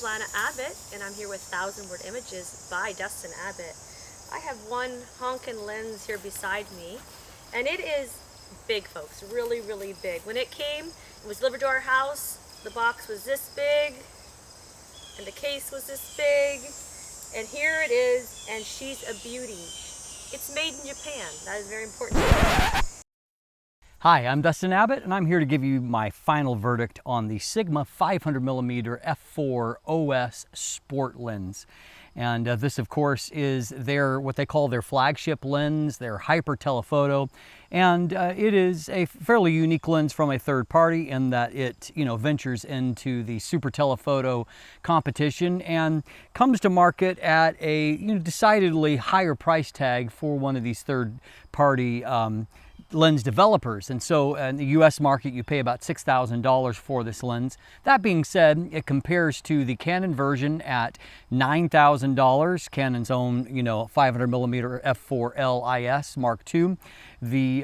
Lana Abbott, and I'm here with 1,000 Word Images by Dustin Abbott. I have one honkin' lens here beside me, and it is big, folks, really, really big. When it came, it was delivered to our house. The box was this big, and the case was this big, and here it is, and she's a beauty. It's made in Japan. That is very important. Hi, I'm Dustin Abbott, and I'm here to give you my final verdict on the Sigma 500mm f4 OS Sport lens. And this, of course, is what they call their flagship lens, their hyper telephoto. And it is a fairly unique lens from a third party in that it, ventures into the super telephoto competition and comes to market at a decidedly higher price tag for one of these third party lens developers. And so in the US market, you pay about $6,000 for this lens. That being said, it compares to the Canon version at $9,000, Canon's own 500mm f4 LIS Mark II. The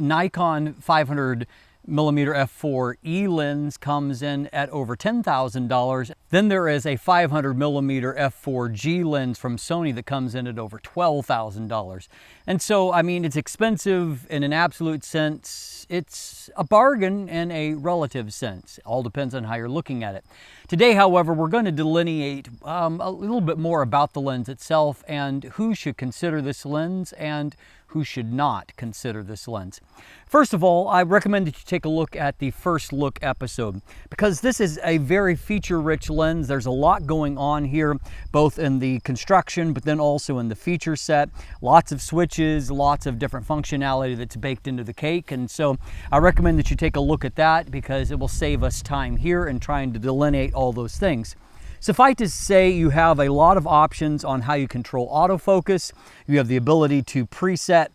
Nikon 500mm f4 lens comes in at over $10,000. Then there is a 500mm f4 lens from Sony that comes in at over $12,000. And so, I mean, it's expensive in an absolute sense. It's a bargain in a relative sense. All depends on how you're looking at it. Today, however, we're going to delineate a little bit more about the lens itself and who should consider this lens and who should not consider this lens. First of all, I recommend that you take a look at the First Look episode because this is a very feature-rich lens. There's a lot going on here, both in the construction, but then also in the feature set. Lots of switches, lots of different functionality that's baked into the cake. And so I recommend that you take a look at that because it will save us time here in trying to delineate all those things. Suffice to say, you have a lot of options on how you control autofocus. You have the ability to preset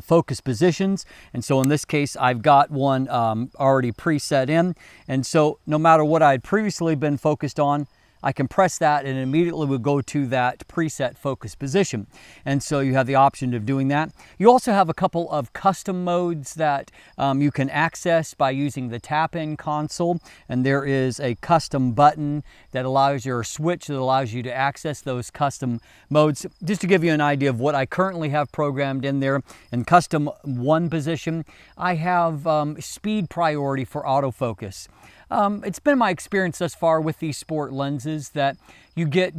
focus positions, and so in this case I've got one already preset in, and so no matter what I'd previously been focused on, I can press that and it immediately will go to that preset focus position. And so you have the option of doing that. You also have a couple of custom modes that you can access by using the tap-in console. And there is a custom button that allows you, or switch that allows you to access those custom modes. Just to give you an idea of what I currently have programmed in there, in custom 1 position, I have speed priority for autofocus. It's been my experience thus far with these sport lenses that you get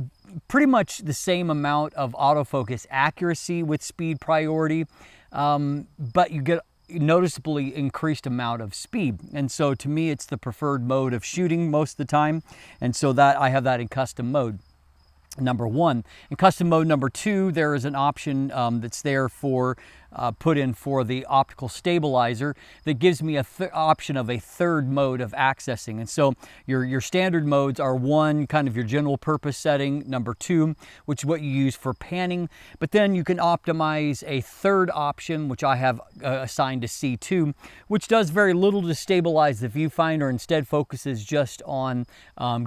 pretty much the same amount of autofocus accuracy with speed priority, but you get noticeably increased amount of speed. And so to me, it's the preferred mode of shooting most of the time. And so that I have that in custom mode. Number 1. In custom mode number 2, there is an option that's there for put in for the optical stabilizer that gives me a option of a third mode of accessing. And so your standard modes are 1, kind of your general purpose setting, number 2, which is what you use for panning, but then you can optimize a third option, which I have assigned to C2, which does very little to stabilize the viewfinder, instead focuses just on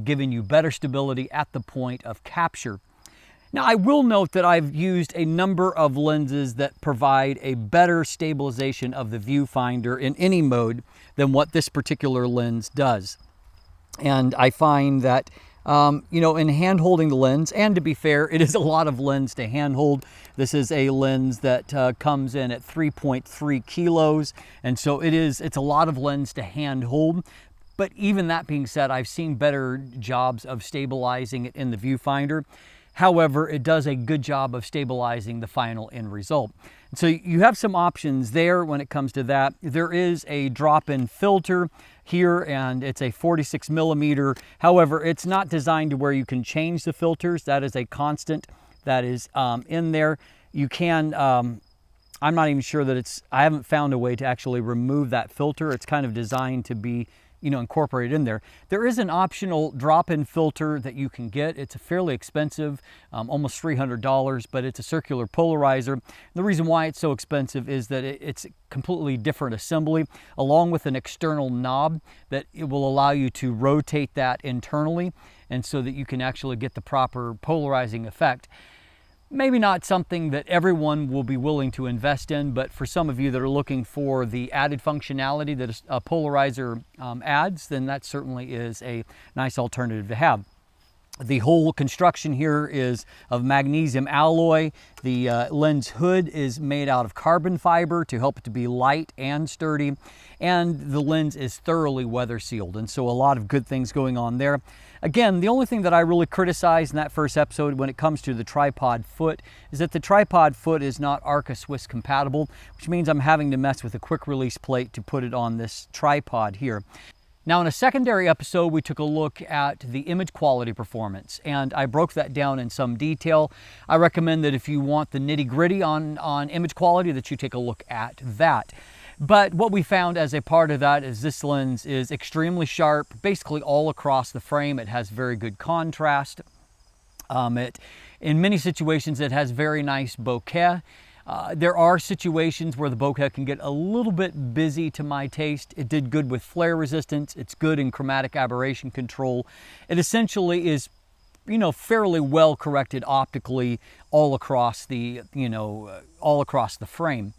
giving you better stability at the point of capture. Now, I will note that I've used a number of lenses that provide a better stabilization of the viewfinder in any mode than what this particular lens does. And I find that, in hand holding the lens, and to be fair, it is a lot of lens to hand hold. This is a lens that comes in at 3.3 kilos. And so it's a lot of lens to hand hold. But even that being said, I've seen better jobs of stabilizing it in the viewfinder. However, it does a good job of stabilizing the final end result. So you have some options there when it comes to that. There is a drop-in filter here, and it's a 46mm. However, it's not designed to where you can change the filters. That is a constant that is in there. You can, I'm not even sure that I haven't found a way to actually remove that filter. It's kind of designed to be incorporated in there. There is an optional drop-in filter that you can get. It's a fairly expensive, almost $300, but it's a circular polarizer. The reason why it's so expensive is that it's completely different assembly, along with an external knob that it will allow you to rotate that internally, and so that you can actually get the proper polarizing effect. Maybe not something that everyone will be willing to invest in, but for some of you that are looking for the added functionality that a polarizer adds, then that certainly is a nice alternative to have. The whole construction here is of magnesium alloy. The lens hood is made out of carbon fiber to help it to be light and sturdy. And the lens is thoroughly weather sealed. And so a lot of good things going on there. Again, the only thing that I really criticized in that first episode when it comes to the tripod foot is that the tripod foot is not Arca Swiss compatible, which means I'm having to mess with a quick release plate to put it on this tripod here. Now, in a secondary episode, we took a look at the image quality performance, and I broke that down in some detail. I recommend that if you want the nitty-gritty on image quality, that you take a look at that. But what we found as a part of that is this lens is extremely sharp, basically all across the frame. It has very good contrast. In many situations, it has very nice bokeh. There are situations where the bokeh can get a little bit busy to my taste. It did good with flare resistance. It's good in chromatic aberration control. It essentially is, fairly well corrected optically all across the, all across the frame.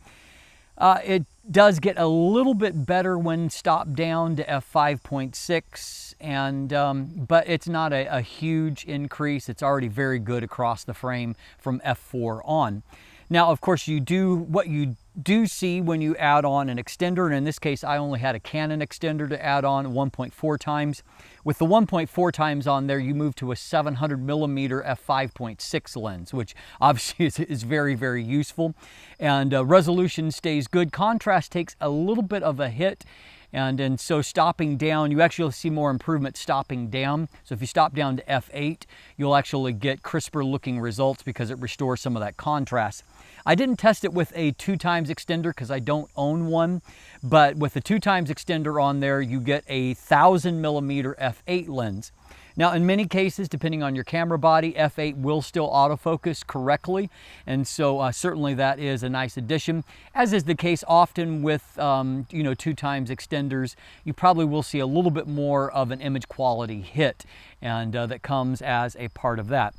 It does get a little bit better when stopped down to f5.6, and but it's not a huge increase. It's already very good across the frame from f4 on. Now, of course, what you do see when you add on an extender, and in this case, I only had a Canon extender to add on 1.4 times. With the 1.4 times on there, you move to a 700 millimeter f5.6 lens, which obviously is very, very useful. And resolution stays good. Contrast takes a little bit of a hit. And so stopping down, you actually see more improvement stopping down. So if you stop down to f8, you'll actually get crisper looking results because it restores some of that contrast. I didn't test it with a 2 times extender because I don't own one, but with the 2 times extender on there, you get a 1000 millimeter f8 lens. Now, in many cases, depending on your camera body, f8 will still autofocus correctly, and so certainly that is a nice addition. As is the case often with 2 times extenders, you probably will see a little bit more of an image quality hit, and that comes as a part of that.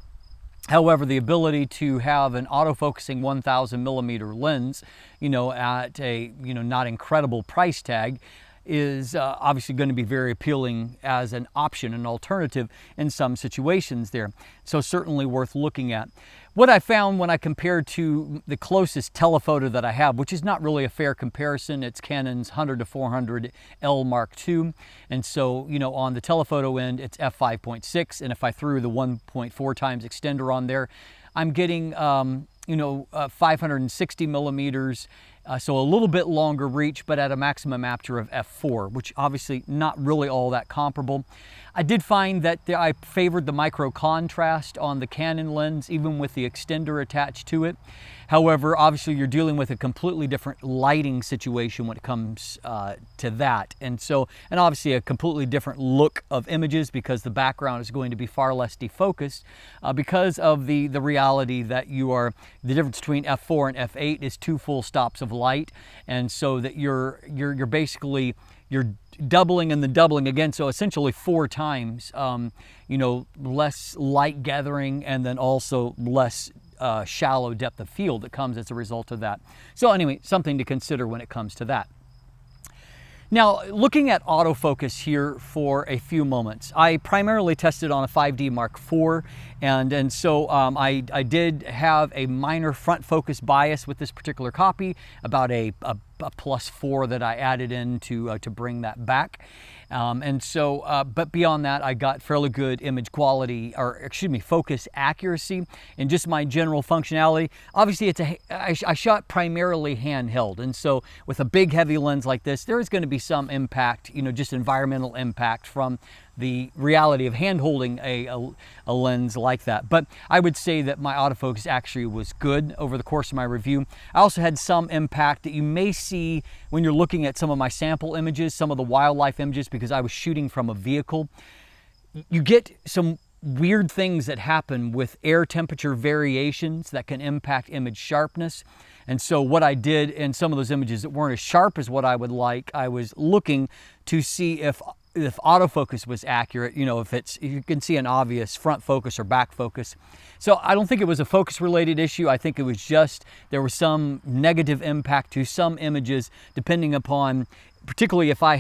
However, the ability to have an autofocusing 1000 millimeter lens, at a not incredible price tag, is obviously going to be very appealing as an option, an alternative in some situations there. So certainly worth looking at. What I found when I compared to the closest telephoto that I have, which is not really a fair comparison, it's Canon's 100-400 L Mark II. And so, on the telephoto end, it's f5.6. And if I threw the 1.4 times extender on there, I'm getting, 560 millimeters. So a little bit longer reach, but at a maximum aperture of f4, which obviously not really all that comparable. I did find that I favored the micro contrast on the Canon lens, even with the extender attached to it. However, obviously you're dealing with a completely different lighting situation when it comes to that. And obviously a completely different look of images because the background is going to be far less defocused because of the reality that the difference between f4 and f8 is 2 full stops of light. And so that you're basically, you're doubling and then doubling again, so essentially 4 times, less light gathering and then also less shallow depth of field that comes as a result of that. So anyway, something to consider when it comes to that. Now, looking at autofocus here for a few moments, I primarily tested on a 5D Mark IV, and so I did have a minor front focus bias with this particular copy, about a +4 that I added in to bring that back. But beyond that, I got fairly good image quality, focus accuracy, and just my general functionality. Obviously, I shot primarily handheld, and so with a big heavy lens like this, there is going to be some impact, just environmental impact from the reality of hand holding a lens like that. But I would say that my autofocus actually was good over the course of my review. I also had some impact that you may see when you're looking at some of my sample images, some of the wildlife images, because I was shooting from a vehicle. You get some weird things that happen with air temperature variations that can impact image sharpness. And so what I did in some of those images that weren't as sharp as what I would like, I was looking to see if if autofocus was accurate, you know, if you can see an obvious front focus or back focus. So I don't think it was a focus related issue. I think it was just there was some negative impact to some images depending upon, particularly if I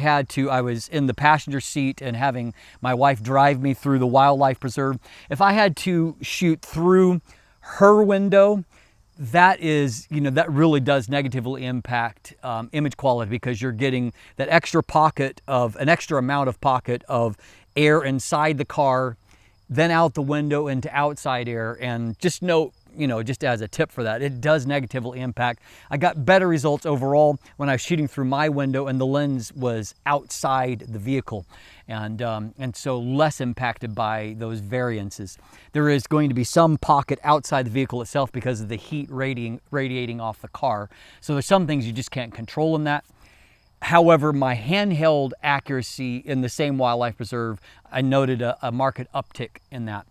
was in the passenger seat and having my wife drive me through the wildlife preserve. If I had to shoot through her window, that is, you know, that really does negatively impact image quality, because you're getting that an extra amount of pocket of air inside the car, then out the window into outside air. And just note, you know, just as a tip for that, it does negatively impact. I got better results overall when I was shooting through my window and the lens was outside the vehicle, and so less impacted by those variances. There is going to be some pocket outside the vehicle itself because of the heat radiating off the car. So there's some things you just can't control in that. However, my handheld accuracy in the same wildlife preserve, I noted a marked uptick in that.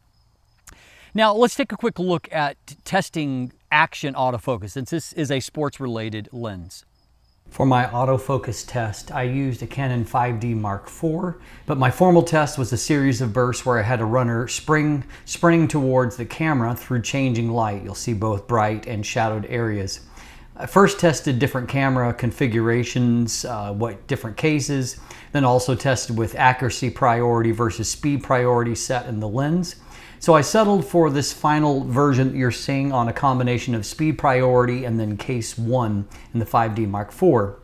Now let's take a quick look at testing action autofocus, since this is a sports-related lens. For my autofocus test, I used a Canon 5D Mark IV, but my formal test was a series of bursts where I had a runner sprinting towards the camera through changing light. You'll see both bright and shadowed areas. I first tested different camera configurations, different cases, then also tested with accuracy priority versus speed priority set in the lens. So I settled for this final version that you're seeing on a combination of speed priority and then case 1 in the 5D Mark IV.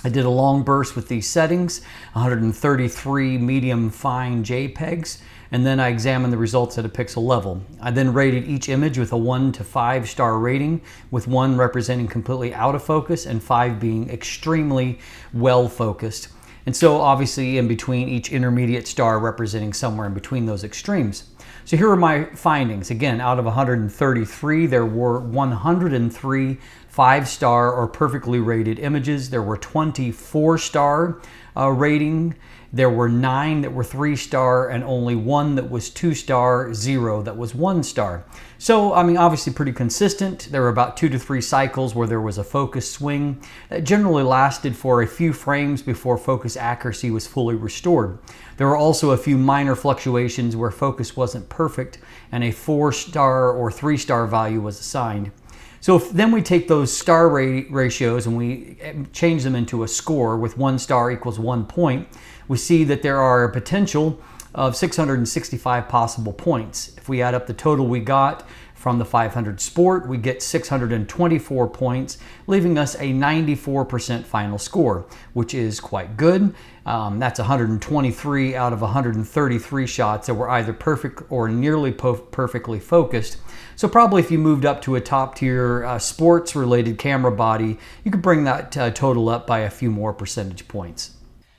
I did a long burst with these settings, 133 medium fine JPEGs, and then I examined the results at a pixel level. I then rated each image with a 1 to 5 star rating, with 1 representing completely out of focus and 5 being extremely well focused. And so obviously in between, each intermediate star representing somewhere in between those extremes. So here are my findings. Again, out of 133, there were 103 5-star or perfectly rated images. There were 24 star rating. There were 9 that were 3-star and only 1 that was 2-star, 0 that was 1-star. So, I mean, obviously pretty consistent. There were about 2 to 3 cycles where there was a focus swing that generally lasted for a few frames before focus accuracy was fully restored. There were also a few minor fluctuations where focus wasn't perfect and a 4-star or 3-star value was assigned. So then we take those star ratios and we change them into a score with 1 star equals 1 point. We see that there are a potential of 665 possible points. If we add up the total we got from the 500 Sport, we get 624 points, leaving us a 94% final score, which is quite good. That's 123 out of 133 shots that were either perfect or nearly perfectly focused. So probably if you moved up to a top tier sports-related camera body, you could bring that total up by a few more percentage points.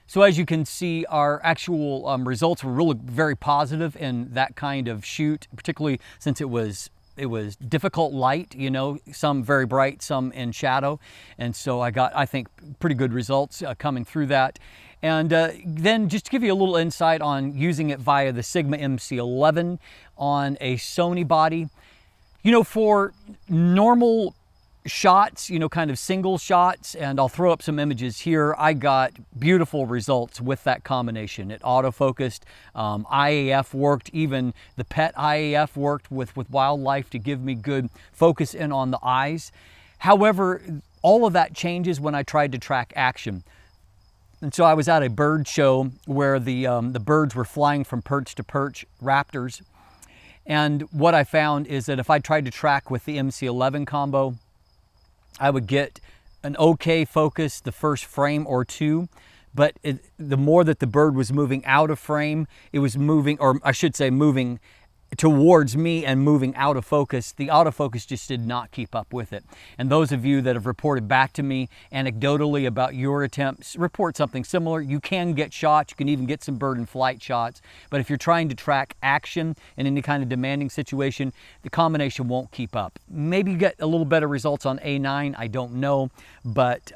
So as you can see, our actual results were really very positive in that kind of shoot, particularly since it was difficult light, you know, some very bright, some in shadow. And so I got, I think, pretty good results coming through that. And then just to give you a little insight on using it via the Sigma MC11 on a Sony body, you know, for normal shots, you know, kind of single shots, and I'll throw up some images here, I got beautiful results with that combination. It autofocused, IAF worked, even the PET IAF worked with wildlife to give me good focus in on the eyes. However, all of that changes when I tried to track action. And so I was at a bird show where the birds were flying from perch to perch, raptors. And what I found is that if I tried to track with the MC11 combo, I would get an okay focus the first frame or two, but the more that the bird was moving out of frame, it was moving, or I should say moving towards me and moving out of focus, the autofocus just did not keep up with it. And those of you that have reported back to me anecdotally about your attempts, report something similar. You can get shots, you can even get some bird in flight shots, but if you're trying to track action in any kind of demanding situation, the combination won't keep up. Maybe you get a little better results on A9, I don't know, but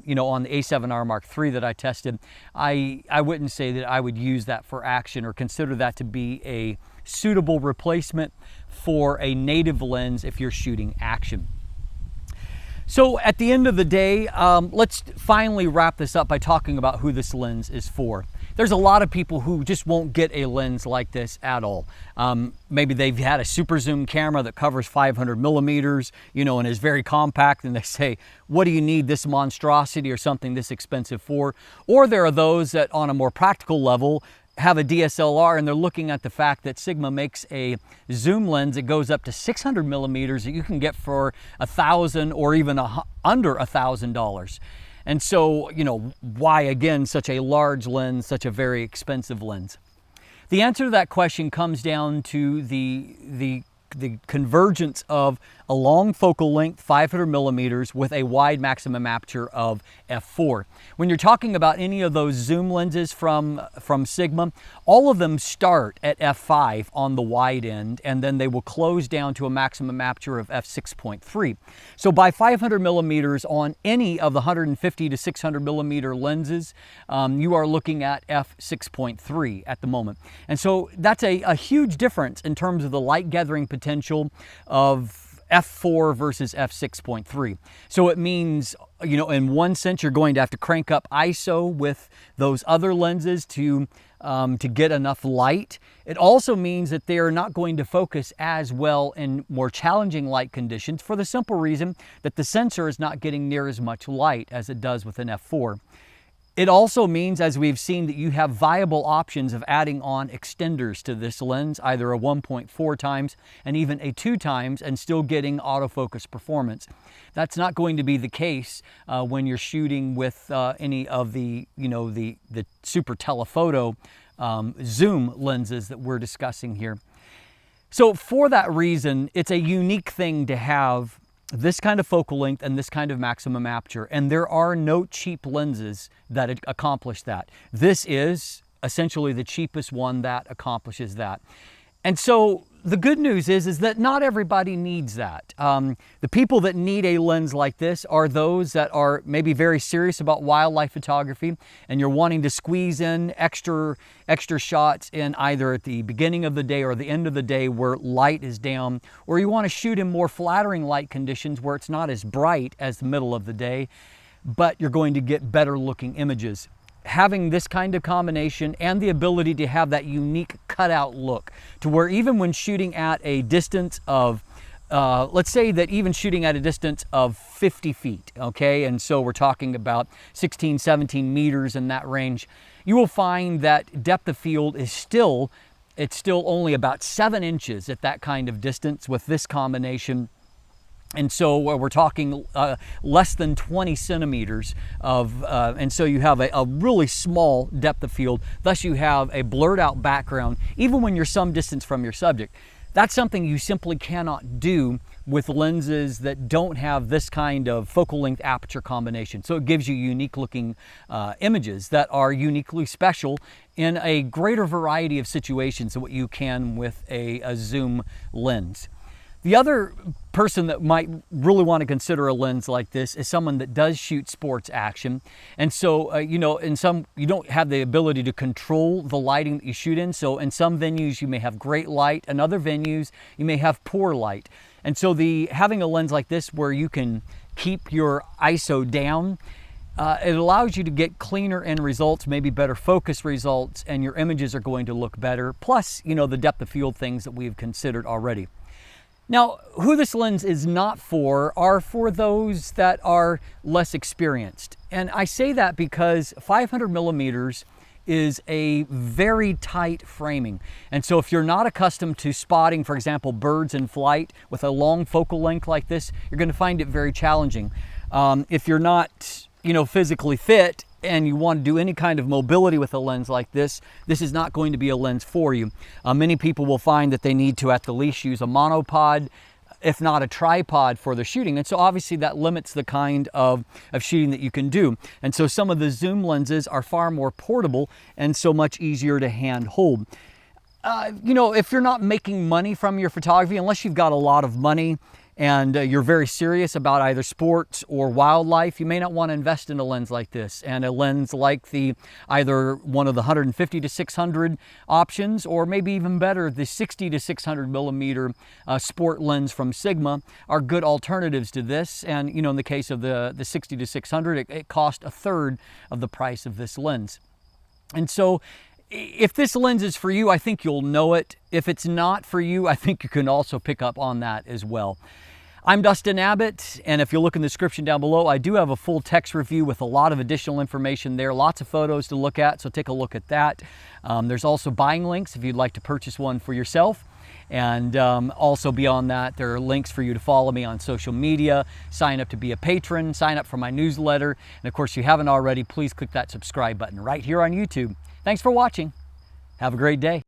you know, on the A7R Mark III that I tested, I wouldn't say that I would use that for action or consider that to be a suitable replacement for a native lens if you're shooting action. So at the end of the day, let's finally wrap this up by talking about who this lens is for. There's a lot of people who just won't get a lens like this at all. Maybe they've had a super zoom camera that covers 500 millimeters, and is very compact, and they say, what do you need this monstrosity or something this expensive for? Or there are those that on a more practical level have a DSLR and they're looking at the fact that Sigma makes a zoom lens that goes up to 600 millimeters that you can get for $1,000 or even under $1,000. And so, why again such a large lens, such a very expensive lens? The answer to that question comes down to the convergence of a long focal length, 500 millimeters, with a wide maximum aperture of f4. When you're talking about any of those zoom lenses from Sigma, all of them start at f5 on the wide end, and then they will close down to a maximum aperture of f6.3. So by 500 millimeters on any of the 150 to 600 millimeter lenses, you are looking at f6.3 at the moment. And so that's a huge difference in terms of the light gathering potential of f4 versus f6.3. So it means, in one sense, you're going to have to crank up ISO with those other lenses to get enough light. It also means that they are not going to focus as well in more challenging light conditions for the simple reason that the sensor is not getting near as much light as it does with an f4. It also means, as we've seen, that you have viable options of adding on extenders to this lens, either a 1.4 times and even a 2 times, and still getting autofocus performance. That's not going to be the case when you're shooting with any of the super telephoto zoom lenses that we're discussing here. So for that reason, it's a unique thing to have this kind of focal length and this kind of maximum aperture, and there are no cheap lenses that accomplish that. This is essentially the cheapest one that accomplishes that. And so the good news is that not everybody needs that. The people that need a lens like this are those that are maybe very serious about wildlife photography, and you're wanting to squeeze in extra shots in either at the beginning of the day or the end of the day where light is down, or you want to shoot in more flattering light conditions where it's not as bright as the middle of the day, but you're going to get better looking images. Having this kind of combination and the ability to have that unique cutout look to where even when shooting at a distance of, let's say that even shooting at a distance of 50 feet, okay, and so we're talking about 16, 17 meters in that range, you will find that depth of field is still only about 7 inches at that kind of distance with this combination. And so we're talking less than 20 centimeters and so you have a really small depth of field. Thus you have a blurred out background, even when you're some distance from your subject. That's something you simply cannot do with lenses that don't have this kind of focal length aperture combination. So it gives you unique looking images that are uniquely special in a greater variety of situations than what you can with a zoom lens. The other person that might really want to consider a lens like this is someone that does shoot sports action. And so, you don't have the ability to control the lighting that you shoot in. So in some venues, you may have great light. In other venues, you may have poor light. And so having a lens like this where you can keep your ISO down, it allows you to get cleaner end results, maybe better focus results, and your images are going to look better. Plus, the depth of field things that we've considered already. Now, who this lens is not for are for those that are less experienced. And I say that because 500 millimeters is a very tight framing. And so if you're not accustomed to spotting, for example, birds in flight with a long focal length like this, you're going to find it very challenging. If you're not, physically fit and you want to do any kind of mobility with a lens like this, this is not going to be a lens for you. Many people will find that they need to at the least use a monopod, if not a tripod, for their shooting. And so obviously that limits the kind of shooting that you can do. And so some of the zoom lenses are far more portable and so much easier to hand hold. If you're not making money from your photography, unless you've got a lot of money, and you're very serious about either sports or wildlife, you may not want to invest in a lens like this. And a lens like either one of the 150 to 600 options, or maybe even better, the 60 to 600 millimeter sport lens from Sigma are good alternatives to this. And you know, in the case of the 60 to 600, it cost a third of the price of this lens. And so if this lens is for you, I think you'll know it. If it's not for you, I think you can also pick up on that as well. I'm Dustin Abbott, and if you look in the description down below, I do have a full text review with a lot of additional information there, lots of photos to look at, so take a look at that. There's also buying links if you'd like to purchase one for yourself. And also beyond that, there are links for you to follow me on social media, sign up to be a patron, sign up for my newsletter, and of course, if you haven't already, please click that subscribe button right here on YouTube. Thanks for watching. Have a great day.